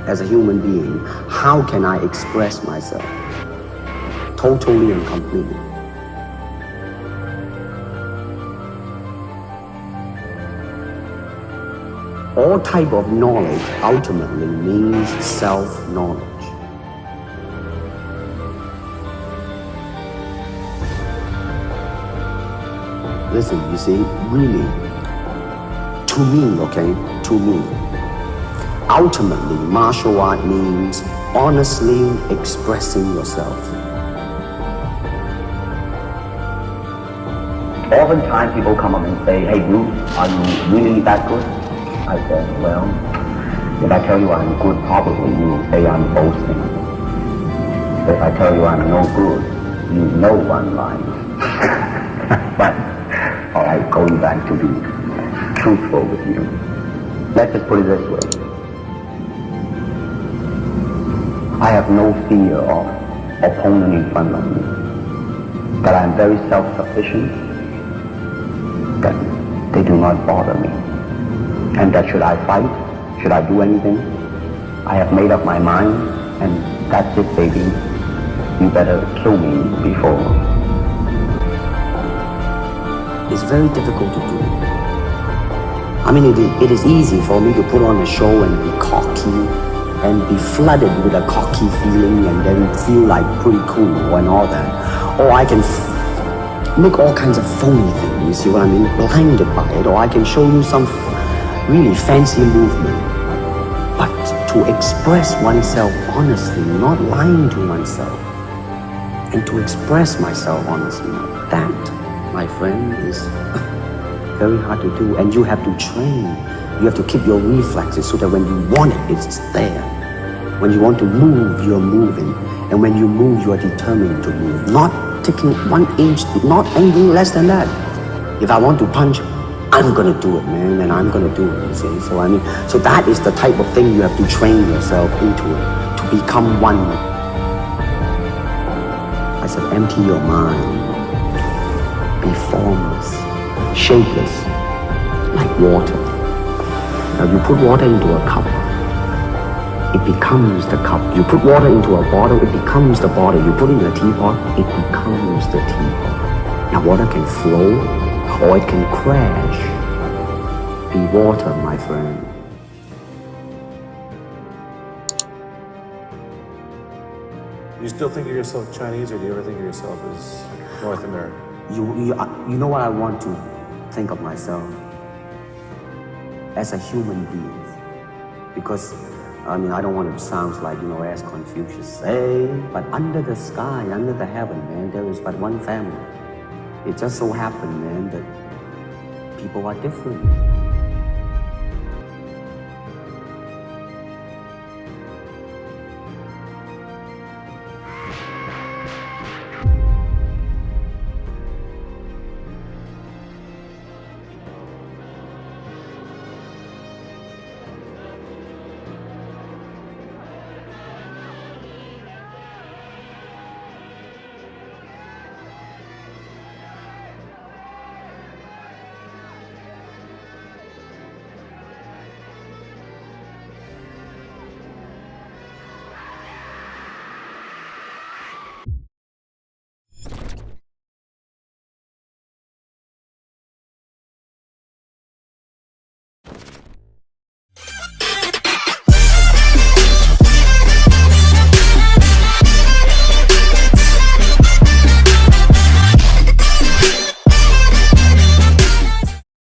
as a human being, how can I express myself totally and completely? All type of knowledge ultimately means self-knowledge. Listen, you see, really, to me, okay, to me, ultimately, martial art means honestly expressing yourself. Oftentimes people come up and say, hey Bruce, are you really that good? I said, well, if I tell you I'm good, probably you will say I'm boasting. If I tell you I'm no good, you know I'm lying. But, all right, going back to be truthful with you, let's just put it this way. I have no fear of opponent in front of me. That I'm very self-sufficient. That they do not bother me. And that should I fight, should I do anything, I have made up my mind, and that's it, baby. You better kill me before. It's very difficult to do. I mean, it is easy for me to put on a show and be cocky and be flooded with a cocky feeling and then feel like pretty cool and all that. Or I can make all kinds of phony things, you see what I mean, blinded by it. Or I can show you some really fancy movement. But to express oneself honestly, not lying to oneself, and to express myself honestly, that, my friend, is very hard to do. And you have to train. You have to keep your reflexes so that when you want it, it's there. When you want to move, you're moving. And when you move, you are determined to move. Not taking 1 inch, not anything less than that. If I want to punch, I'm gonna do it, man, and I'm gonna do it, you see. So I mean, so that is the type of thing you have to train yourself into it, to become one. I said, empty your mind. Be formless, shapeless, like water. Now you put water into a cup, it becomes the cup. You put water into a bottle, it becomes the bottle. You put it in a teapot, it becomes the teapot. Now water can flow, or it can crash. Be water, my friend. You still think of yourself Chinese, or do you ever think of yourself as North American? You know what I want to think of myself? As a human being. Because, I mean, I don't want to sound like, as Confucius say, but under the sky, under the heaven, man, there is but one family. It just so happened, man, that people are different.